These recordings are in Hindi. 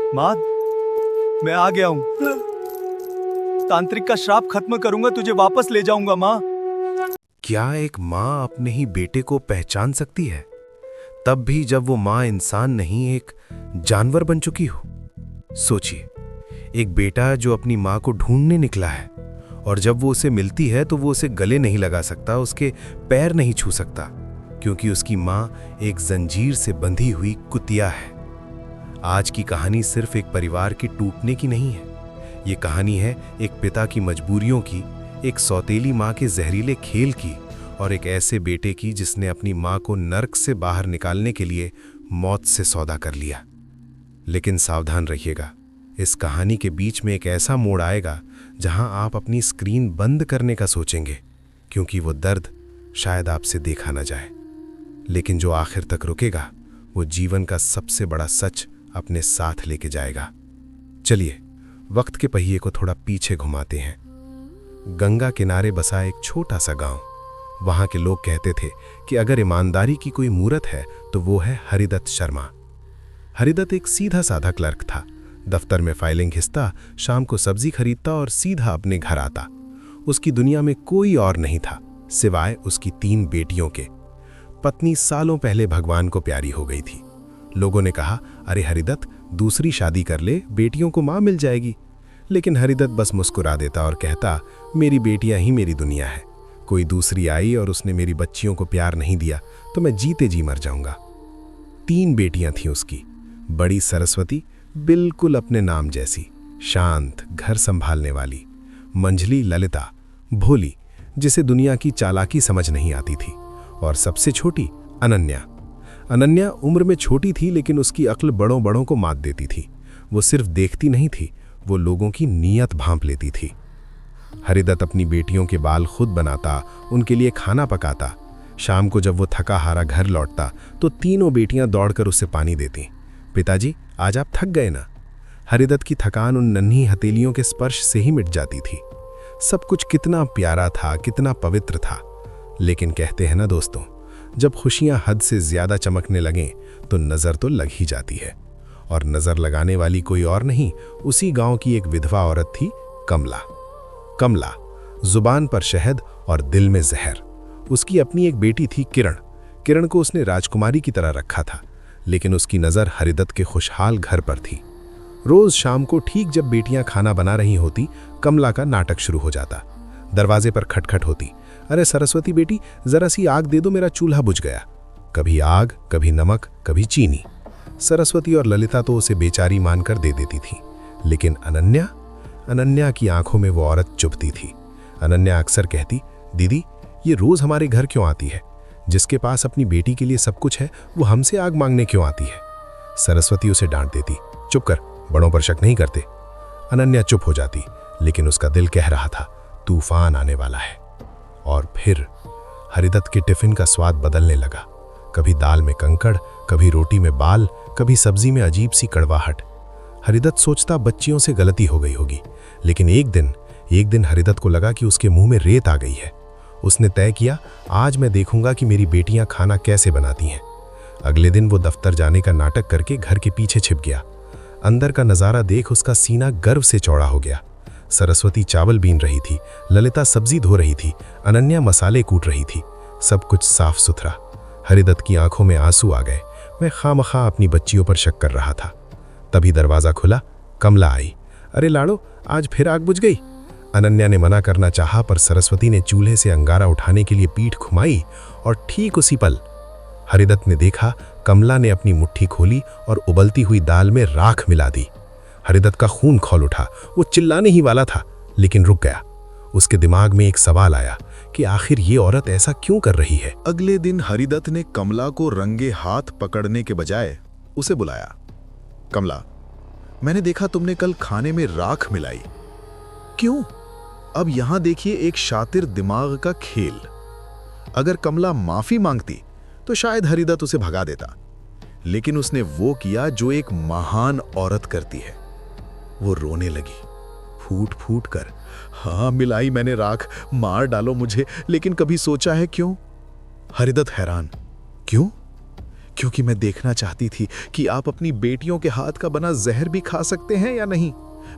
माँ, मैं आ गया हूँ। तांत्रिक का श्राप खत्म करूंगा, तुझे वापस ले जाऊंगा माँ। क्या एक माँ अपने ही बेटे को पहचान सकती है, तब भी जब वो माँ इंसान नहीं एक जानवर बन चुकी हो? सोचिए, एक बेटा जो अपनी माँ को ढूंढने निकला है और जब वो उसे मिलती है तो वो उसे गले नहीं लगा सकता, उसके पैर नहीं छू सकता, क्योंकि उसकी माँ एक जंजीर से बंधी हुई कुतिया है। आज की कहानी सिर्फ एक परिवार के टूटने की नहीं है। ये कहानी है एक पिता की मजबूरियों की, एक सौतेली माँ के जहरीले खेल की और एक ऐसे बेटे की जिसने अपनी माँ को नर्क से बाहर निकालने के लिए मौत से सौदा कर लिया। लेकिन सावधान रहिएगा, इस कहानी के बीच में एक ऐसा मोड़ आएगा जहां आप अपनी स्क्रीन बंद करने का सोचेंगे, क्योंकि वो दर्द शायद आपसे देखा न जाए, लेकिन जो आखिर तक रुकेगा वो जीवन का सबसे बड़ा सच अपने साथ लेके जाएगा। चलिए वक्त के पहिए को थोड़ा पीछे घुमाते हैं। गंगा किनारे बसा एक छोटा सा गांव। वहां के लोग कहते थे कि अगर ईमानदारी की कोई मूरत है तो वो है हरिदत्त शर्मा। हरिदत्त एक सीधा साधा क्लर्क था। दफ्तर में फाइलिंग घिसता, शाम को सब्जी खरीदता और सीधा अपने घर आता। उसकी दुनिया में कोई और नहीं था सिवाय उसकी 3 बेटियों के। पत्नी सालों पहले भगवान को प्यारी हो गई थी। लोगों ने कहा, अरे हरिदत्त, दूसरी शादी कर ले, बेटियों को मां मिल जाएगी। लेकिन हरिदत्त बस मुस्कुरा देता और कहता, मेरी बेटियां ही मेरी दुनिया है। कोई दूसरी आई और उसने मेरी बच्चियों को प्यार नहीं दिया तो मैं जीते जी मर जाऊंगा। 3 बेटियां थीं उसकी। बड़ी सरस्वती, बिल्कुल अपने नाम जैसी, शांत, घर संभालने वाली। मंझली ललिता, भोली, जिसे दुनिया की चालाकी समझ नहीं आती थी। और सबसे छोटी अनन्या। अनन्या उम्र में छोटी थी, लेकिन उसकी अक्ल बड़ों बड़ों को मात देती थी। वो सिर्फ देखती नहीं थी, वो लोगों की नीयत भांप लेती थी। हरिदत्त अपनी बेटियों के बाल खुद बनाता, उनके लिए खाना पकाता। शाम को जब वो थका हारा घर लौटता तो तीनों बेटियां दौड़कर उसे पानी देती। पिताजी, आज आप थक गए ना? हरिदत्त की थकान उन नन्ही हथेलियों के स्पर्श से ही मिट जाती थी। सब कुछ कितना प्यारा था, कितना पवित्र था। लेकिन कहते हैं ना दोस्तों, जब खुशियां हद से ज्यादा चमकने लगें तो नजर तो लग ही जाती है। और नजर लगाने वाली कोई और नहीं, उसी गांव की एक विधवा औरत थी, कमला। कमला, जुबान पर शहद और दिल में जहर। उसकी अपनी एक बेटी थी, किरण। किरण को उसने राजकुमारी की तरह रखा था, लेकिन उसकी नजर हरिदत्त के खुशहाल घर पर थी। रोज शाम को ठीक जब बेटियां खाना बना रही होती, कमला का नाटक शुरू हो जाता। दरवाजे पर खटखट होती, अरे सरस्वती बेटी, जरा सी आग दे दो, मेरा चूल्हा बुझ गया। कभी आग, कभी नमक, कभी चीनी। सरस्वती और ललिता तो उसे बेचारी मानकर दे देती थी, लेकिन अनन्या की आंखों में वो औरत चुभती थी। अनन्या अक्सर कहती, दीदी, ये रोज हमारे घर क्यों आती है? जिसके पास अपनी बेटी के लिए सब कुछ है, वो हमसे आग मांगने क्यों आती है? सरस्वती उसे डांट देती, चुप कर, बड़ों पर शक नहीं करते। अनन्या चुप हो जाती, लेकिन उसका दिल कह रहा था, तूफान आने वाला है। और फिर हरिदत्त के टिफिन का स्वाद बदलने लगा। कभी दाल में कंकड़, कभी रोटी में बाल, कभी सब्जी में अजीब सी कड़वाहट। हरिदत्त सोचता बच्चियों से गलती हो गई होगी, लेकिन एक दिन हरिदत्त को लगा कि उसके मुंह में रेत आ गई है। उसने तय किया, आज मैं देखूंगा कि मेरी बेटियां खाना कैसे बनाती हैं। अगले दिन वो दफ्तर जाने का नाटक करके घर के पीछे छिप गया। अंदर का नजारा देख उसका सीना गर्व से चौड़ा हो गया। सरस्वती चावल बीन रही थी, ललिता सब्जी धो रही थी, अनन्या मसाले कूट रही थी। सब कुछ साफ सुथरा। हरिदत्त की आंखों में आंसू आ गए। मैं खामखा अपनी बच्चियों पर शक कर रहा था। तभी दरवाजा खुला, कमला आई। अरे लाड़ो, आज फिर आग बुझ गई। अनन्या ने मना करना चाहा, पर सरस्वती ने चूल्हे से अंगारा उठाने के लिए पीठ घुमाई और ठीक उसी पल हरिदत्त ने देखा, कमला ने अपनी मुट्ठी खोली और उबलती हुई दाल में राख मिला दी। हरिदत्त का खून खौल उठा। वो चिल्लाने ही वाला था, लेकिन रुक गया। उसके दिमाग में एक सवाल आया कि आखिर ये औरत ऐसा क्यों कर रही है। अगले दिन हरिदत्त ने कमला को रंगे हाथ पकड़ने के बजाय उसे बुलाया। कमला, मैंने देखा तुमने कल खाने में राख मिलाई। क्यों? अब यहां देखिए एक शातिर दिमाग का खेल। अगर कमला माफी मांगती तो शायद हरिदत्त उसे भगा देता, लेकिन उसने वो किया जो एक महान औरत करती है। वो रोने लगी, फूट फूट कर। हाँ, मिलाई मैंने राख, मार डालो मुझे, लेकिन कभी सोचा है क्यों? हरिदत्त हैरान, क्यों? क्योंकि मैं देखना चाहती थी कि आप अपनी बेटियों के हाथ का बना जहर भी खा सकते हैं या नहीं।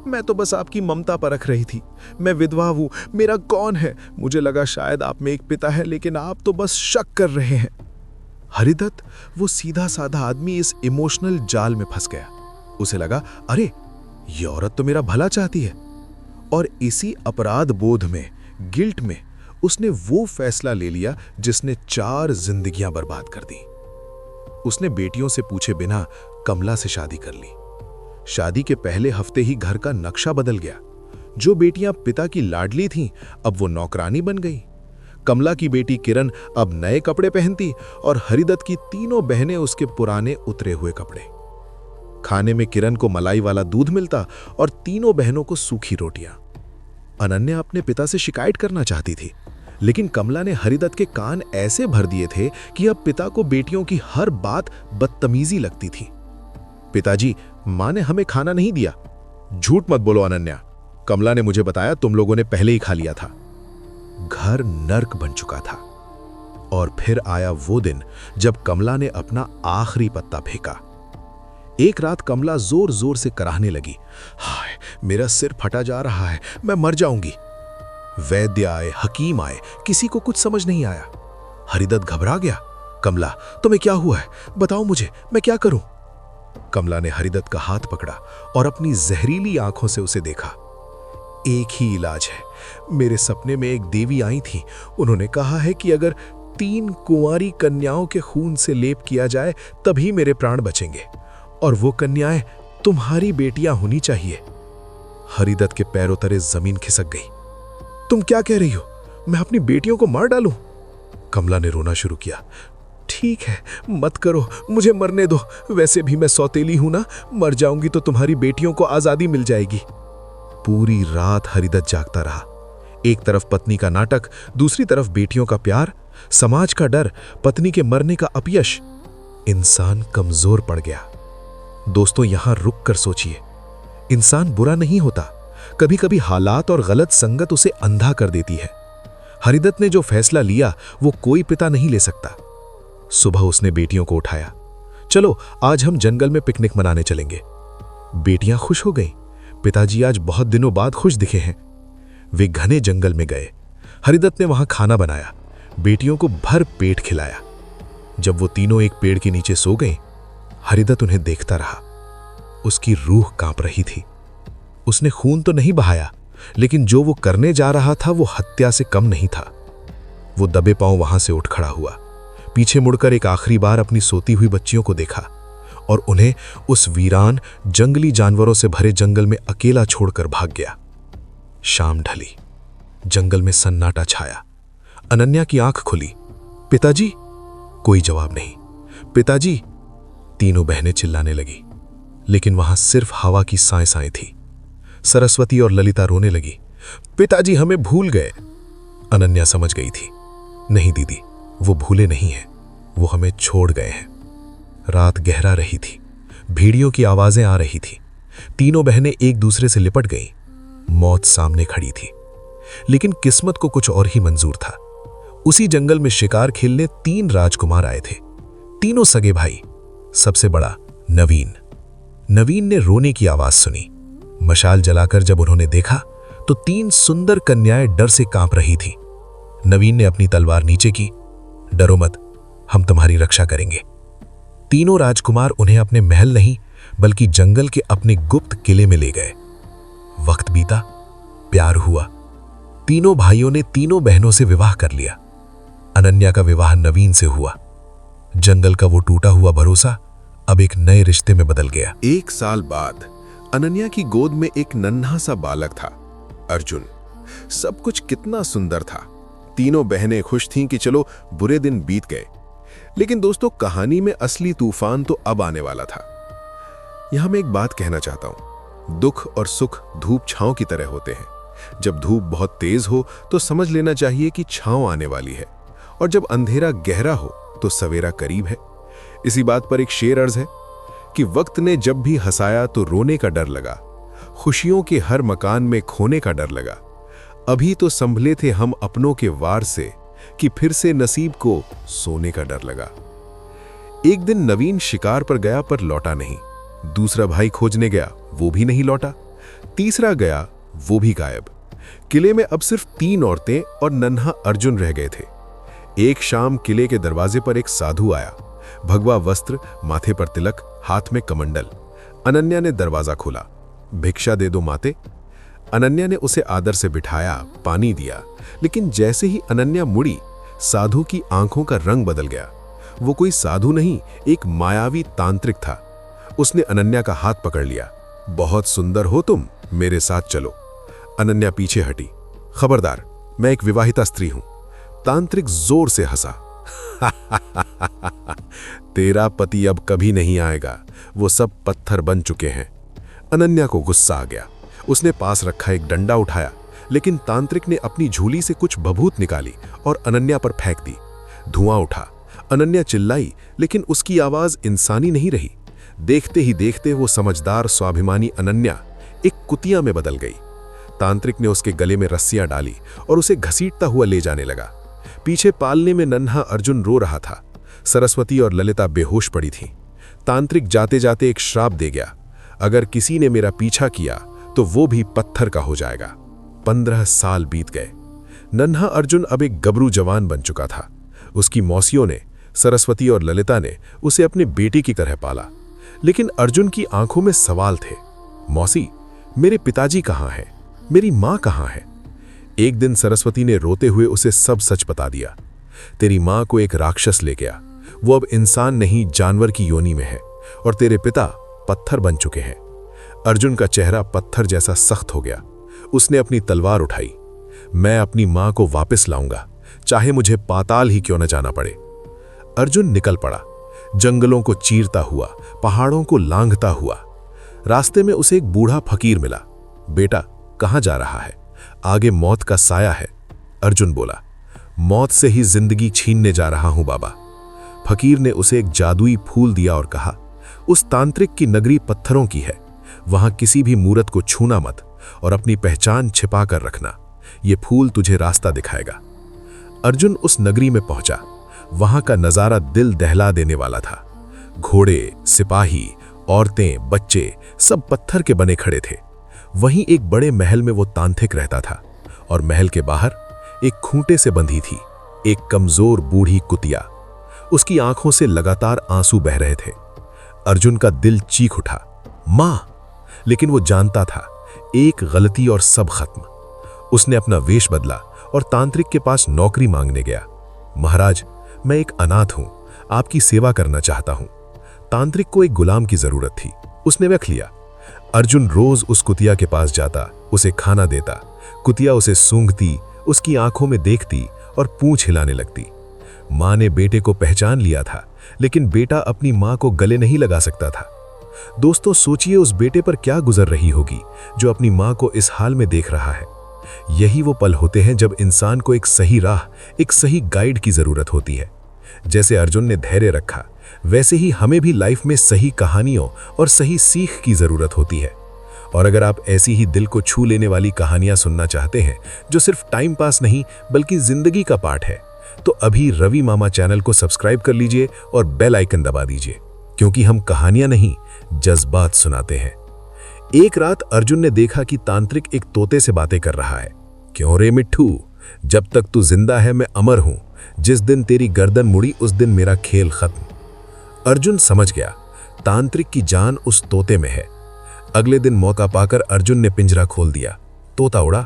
मैं तो बस आपकी ममता परख रही थी। मैं विधवा हूं, मेरा कौन है? मुझे लगा शायद आप में एक पिता है, लेकिन आप तो बस शक कर रहे हैं। हरिदत्त, वो सीधा साधा आदमी, इस इमोशनल जाल में फंस गया। उसे लगा, अरे ये औरत तो मेरा भला चाहती है। और इसी अपराध बोध में, गिल्ट में, उसने वो फैसला ले लिया जिसने 4 जिंदगियां बर्बाद कर दी। उसने बेटियों से पूछे बिना कमला से शादी कर ली। शादी के पहले हफ्ते ही घर का नक्शा बदल गया। जो बेटियां पिता की लाडली थीं, अब वो नौकरानी बन गई। कमला की बेटी किरण अब नए कपड़े पहनती और हरिदत्त की तीनों बहनें उसके पुराने उतरे हुए कपड़े। खाने में किरण को मलाई वाला दूध मिलता और तीनों बहनों को सूखी रोटियां। अनन्या अपने पिता से शिकायत करना चाहती थी, लेकिन कमला ने हरिदत्त के कान ऐसे भर दिए थे कि अब पिता को बेटियों की हर बात बदतमीजी लगती थी। पिताजी, मां ने हमें खाना नहीं दिया। झूठ मत बोलो अनन्या, कमला ने मुझे बताया तुम लोगों ने पहले ही खा लिया था। घर नर्क बन चुका था। और फिर आया वो दिन जब कमला ने अपना आखिरी पत्ता फेंका। एक रात कमला जोर जोर से कराहने लगी, हाय मेरा सिर फटा जा रहा है, मैं मर जाऊंगी। वैद्य आए, हकीम आए, किसी को कुछ समझ नहीं आया। हरिदत्त घबरा गया। कमला, तुम्हें क्या हुआ है? बताओ मुझे, मैं क्या करूं? कमला ने हरिदत्त का हाथ पकड़ा और अपनी जहरीली आंखों से उसे देखा। एक ही इलाज है। मेरे सपने में एक देवी आई थी। उन्होंने कहा है कि अगर 3 कुंवारी कन्याओं के खून से लेप किया जाए तभी मेरे प्राण बचेंगे, और वो कन्याएं तुम्हारी बेटियां होनी चाहिए। हरिदत्त के पैरों तले जमीन खिसक गई। तुम क्या कह रही हो? मैं अपनी बेटियों को मार डालूं? कमला ने रोना शुरू किया। ठीक है, मत करो, मुझे मरने दो। वैसे भी मैं सौतेली हूं ना, मर जाऊंगी तो तुम्हारी बेटियों को आजादी मिल जाएगी। पूरी रात हरिदत्त जागता रहा। एक तरफ पत्नी का नाटक, दूसरी तरफ बेटियों का प्यार, समाज का डर, पत्नी के मरने का अपयश। इंसान कमजोर पड़ गया। दोस्तों, यहां रुक कर सोचिए, इंसान बुरा नहीं होता। कभी कभी हालात और गलत संगत उसे अंधा कर देती है। हरिदत्त ने जो फैसला लिया वो कोई पिता नहीं ले सकता। सुबह उसने बेटियों को उठाया। चलो आज हम जंगल में पिकनिक मनाने चलेंगे। बेटियां खुश हो गईं। पिताजी आज बहुत दिनों बाद खुश दिखे हैं। वे घने जंगल में गए। हरिदत्त ने वहां खाना बनाया, बेटियों को भर पेट खिलाया। जब वो तीनों एक पेड़ के नीचे सो गए, हरिदत्त उन्हें देखता रहा। उसकी रूह कांप रही थी। उसने खून तो नहीं बहाया, लेकिन जो वो करने जा रहा था वो हत्या से कम नहीं था। वो दबे पांव वहां से उठ खड़ा हुआ, पीछे मुड़कर एक आखिरी बार अपनी सोती हुई बच्चियों को देखा और उन्हें उस वीरान जंगली जानवरों से भरे जंगल में अकेला छोड़कर भाग गया। शाम ढली, जंगल में सन्नाटा छाया। अनन्या की आंख खुली। पिताजी? कोई जवाब नहीं। पिताजी? तीनों बहनें चिल्लाने लगी, लेकिन वहां सिर्फ हवा की साएं थी। सरस्वती और ललिता रोने लगी। पिताजी हमें भूल गए। अनन्या समझ गई थी, नहीं दीदी, वो भूले नहीं हैं, वो हमें छोड़ गए हैं। रात गहरा रही थी, भेड़ियों की आवाजें आ रही थी। तीनों बहनें एक दूसरे से लिपट गईं। मौत सामने खड़ी थी, लेकिन किस्मत को कुछ और ही मंजूर था। उसी जंगल में शिकार खेलने 3 राजकुमार आए थे, तीनों सगे भाई। सबसे बड़ा नवीन। नवीन ने रोने की आवाज सुनी। मशाल जलाकर जब उन्होंने देखा तो 3 सुंदर कन्याएं डर से कांप रही थी। नवीन ने अपनी तलवार नीचे की। डरो मत, हम तुम्हारी रक्षा करेंगे। तीनों राजकुमार उन्हें अपने महल नहीं बल्कि जंगल के अपने गुप्त किले में ले गए। वक्त बीता, प्यार हुआ। तीनों भाइयों ने तीनों बहनों से विवाह कर लिया। अनन्या का विवाह नवीन से हुआ। जंगल का वो टूटा हुआ भरोसा अब एक नए रिश्ते में बदल गया। 1 साल बाद अनन्या की गोद में एक नन्हा सा बालक था, अर्जुन। सब कुछ कितना सुंदर था। तीनों बहनें खुश थीं कि चलो बुरे दिन बीत गए। लेकिन दोस्तों, कहानी में असली तूफान तो अब आने वाला था। यहां मैं एक बात कहना चाहता हूं, दुख और सुख धूप छांव की तरह होते हैं। जब धूप बहुत तेज हो तो समझ लेना चाहिए कि छांव आने वाली है, और जब अंधेरा गहरा हो तो सवेरा करीब है। इसी बात पर एक शेर अर्ज है कि वक्त ने जब भी हंसाया तो रोने का डर लगा, खुशियों के हर मकान में खोने का डर लगा। अभी तो संभले थे हम अपनों के वार से कि फिर से नसीब को सोने का डर लगा। एक दिन नवीन शिकार पर गया पर लौटा नहीं। दूसरा भाई खोजने गया, वो भी नहीं लौटा। तीसरा गया, वो भी गायब। किले में अब सिर्फ 3 औरतें और नन्हा अर्जुन रह गए थे। एक शाम किले के दरवाजे पर एक साधु आया, भगवा वस्त्र, माथे पर तिलक, हाथ में कमंडल। अनन्या ने दरवाजा खोला। भिक्षा दे दो माते। अनन्या ने उसे आदर से बिठाया, पानी दिया, लेकिन जैसे ही अनन्या मुड़ी, साधु की आंखों का रंग बदल गया। वो कोई साधु नहीं, एक मायावी तांत्रिक था। उसने अनन्या का हाथ पकड़ लिया। बहुत सुंदर हो तुम, मेरे साथ चलो। अनन्या पीछे हटी। खबरदार, मैं एक विवाहिता स्त्री हूं। तांत्रिक जोर से हंसा। तेरा पति अब कभी नहीं आएगा, वो सब पत्थर बन चुके हैं। अनन्या को गुस्सा आ गया। उसने पास रखा एक डंडा उठाया, लेकिन तांत्रिक ने अपनी झोली से कुछ भभूत निकाली और अनन्या पर फेंक दी। धुआं उठा। अनन्या चिल्लाई, लेकिन उसकी आवाज इंसानी नहीं रही। देखते ही देखते वो समझदार, स्वाभिमानी अनन्या एक कुतिया में बदल गई। तांत्रिक ने उसके गले में रस्सियां डाली और उसे घसीटता हुआ ले जाने लगा। पीछे पालने में नन्हा अर्जुन रो रहा था। सरस्वती और ललिता बेहोश पड़ी थीं। तांत्रिक जाते जाते एक श्राप दे गया, अगर किसी ने मेरा पीछा किया तो वो भी पत्थर का हो जाएगा। 15 साल बीत गए। नन्हा अर्जुन अब एक गबरू जवान बन चुका था। उसकी मौसियों ने, सरस्वती और ललिता ने उसे अपने बेटी की तरह पाला। लेकिन अर्जुन की आंखों में सवाल थे। मौसी, मेरे पिताजी कहाँ हैं? मेरी माँ कहाँ है? एक दिन सरस्वती ने रोते हुए उसे सब सच बता दिया। तेरी माँ को एक राक्षस ले गया। वो अब इंसान नहीं, जानवर की योनि में है, और तेरे पिता पत्थर बन चुके हैं। अर्जुन का चेहरा पत्थर जैसा सख्त हो गया। उसने अपनी तलवार उठाई। मैं अपनी माँ को वापस लाऊंगा, चाहे मुझे पाताल ही क्यों न जाना पड़े। अर्जुन निकल पड़ा, जंगलों को चीरता हुआ, पहाड़ों को लांघता हुआ। रास्ते में उसे एक बूढ़ा फकीर मिला। बेटा, कहाँ जा रहा है? आगे मौत का साया है। अर्जुन बोला, मौत से ही जिंदगी छीनने जा रहा हूं बाबा। फकीर ने उसे एक जादुई फूल दिया और कहा, उस तांत्रिक की नगरी पत्थरों की है, वहां किसी भी मूर्त को छूना मत और अपनी पहचान छिपा कर रखना। ये फूल तुझे रास्ता दिखाएगा। अर्जुन उस नगरी में पहुंचा। वहां का नजारा दिल दहला देने वाला था। घोड़े, सिपाही, औरतें, बच्चे सब पत्थर के बने खड़े थे। वहीं एक बड़े महल में वो तांत्रिक रहता था, और महल के बाहर एक खूंटे से बंधी थी एक कमजोर बूढ़ी कुतिया। उसकी आंखों से लगातार आंसू बह रहे थे। अर्जुन का दिल चीख उठा, मां! लेकिन वो जानता था, एक गलती और सब खत्म। उसने अपना वेश बदला और तांत्रिक के पास नौकरी मांगने गया। महाराज, मैं एक अनाथ हूं, आपकी सेवा करना चाहता हूं। तांत्रिक को एक गुलाम की जरूरत थी। उसने वख लिया। अर्जुन रोज उस कुतिया के पास जाता, उसे खाना देता। कुतिया उसे सूंघती, उसकी आंखों में देखती और पूंछ हिलाने लगती। मां ने बेटे को पहचान लिया था, लेकिन बेटा अपनी मां को गले नहीं लगा सकता था। दोस्तों, सोचिए उस बेटे पर क्या गुजर रही होगी जो अपनी मां को इस हाल में देख रहा है। यही वो पल होते हैं जब इंसान को एक सही राह, एक सही गाइड की जरूरत होती है। जैसे अर्जुन ने धैर्य रखा, वैसे ही हमें भी लाइफ में सही कहानियों और सही सीख की जरूरत होती है। और अगर आप ऐसी ही दिल को छू लेने वाली कहानियां सुनना चाहते हैं जो सिर्फ टाइम पास नहीं बल्कि जिंदगी का पार्ट है, तो अभी रवि मामा चैनल को सब्सक्राइब कर लीजिए और बेल आइकन दबा दीजिए, क्योंकि हम कहानियां नहीं, जज्बात सुनाते हैं। एक रात अर्जुन ने देखा कि तांत्रिक एक तोते से बातें कर रहा है। क्यों रे मिट्ठू, जब तक तू जिंदा है मैं अमर हूं, जिस दिन तेरी गर्दन मुड़ी उस दिन मेरा खेल खत्म। अर्जुन समझ गया, तांत्रिक की जान उस तोते में है। अगले दिन मौका पाकर अर्जुन ने पिंजरा खोल दिया। तोता उड़ा।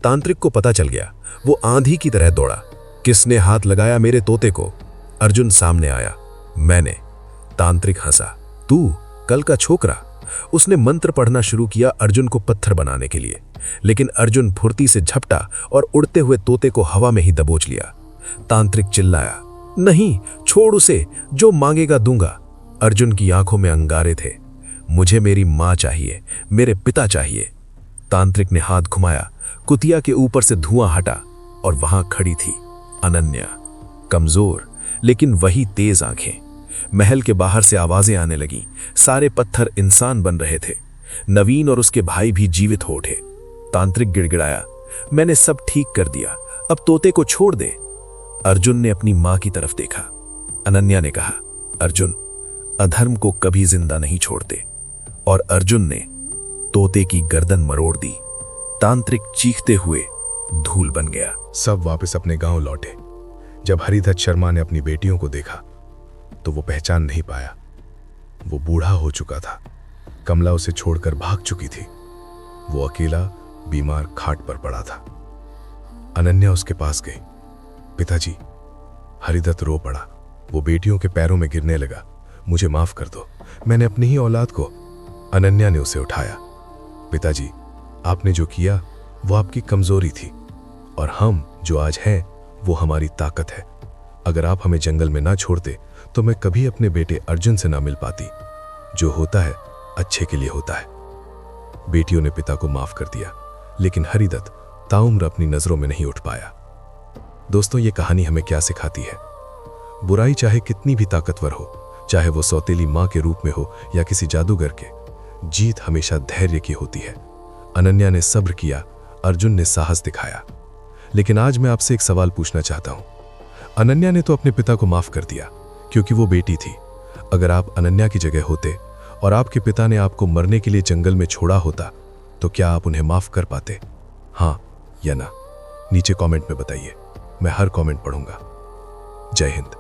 तांत्रिक को पता चल गया। वो आंधी की तरह दौड़ा। किसने हाथ लगाया मेरे तोते को? अर्जुन सामने आया। मैंने। तांत्रिक हंसा। तू, कल का छोकरा? उसने मंत्र पढ़ना शुरू किया अर्जुन को पत्थर बनाने के लिए, लेकिन अर्जुन फुर्ती से झपटा और उड़ते हुए तोते को हवा में ही दबोच लिया। तांत्रिक चिल्लाया, नहीं, छोड़ उसे, जो मांगेगा दूंगा। अर्जुन की आंखों में अंगारे थे। मुझे मेरी मां चाहिए, मेरे पिता चाहिए। तांत्रिक ने हाथ घुमाया। कुतिया के ऊपर से धुआं हटा और वहां खड़ी थी अनन्या, कमजोर लेकिन वही तेज आंखें। महल के बाहर से आवाजें आने लगीं। सारे पत्थर इंसान बन रहे थे। नवीन और उसके भाई भी जीवित हो उठे। तांत्रिक गिड़गिड़ाया, मैंने सब ठीक कर दिया, अब तोते को छोड़ दे। अर्जुन ने अपनी मां की तरफ देखा। अनन्या ने कहा, अर्जुन अधर्म को कभी जिंदा नहीं छोड़ते और अर्जुन ने तोते की गर्दन मरोड़ दी। तांत्रिक चीखते हुए धूल बन गया। सब वापस अपने गांव लौटे। जब हरिदत्त शर्मा ने अपनी बेटियों को देखा तो वो पहचान नहीं पाया। वो बूढ़ा हो चुका था। कमला उसे छोड़कर भाग चुकी थी। वो अकेला बीमार खाट पर पड़ा था। अनन्या उसके पास गई। पिताजी। हरिदत्त रो पड़ा। वो बेटियों के पैरों में गिरने लगा। मुझे माफ कर दो, मैंने अपनी ही औलाद को। अनन्या ने उसे उठाया। पिताजी, आपने जो किया वो आपकी कमजोरी थी और हम जो आज हैं वो हमारी ताकत है। अगर आप हमें जंगल में ना छोड़ते तो मैं कभी अपने बेटे अर्जुन से ना मिल पाती। जो होता है अच्छे के लिए होता है। बेटियों ने पिता को माफ कर दिया, लेकिन हरिदत्त ताउम्र अपनी नजरों में नहीं उठ पाया। दोस्तों, ये कहानी हमें क्या सिखाती है? बुराई चाहे कितनी भी ताकतवर हो, चाहे वो सौतेली मां के रूप में हो या किसी जादूगर के, जीत हमेशा धैर्य की होती है। अनन्या ने सब्र किया, अर्जुन ने साहस दिखाया। लेकिन आज मैं आपसे एक सवाल पूछना चाहता हूं। अनन्या ने तो अपने पिता को माफ कर दिया क्योंकि वो बेटी थी। अगर आप अनन्या की जगह होते और आपके पिता ने आपको मरने के लिए जंगल में छोड़ा होता तो क्या आप उन्हें माफ कर पाते? हाँ या ना? नीचे कमेंट में बताइए। मैं हर कमेंट पढ़ूंगा। जय हिंद।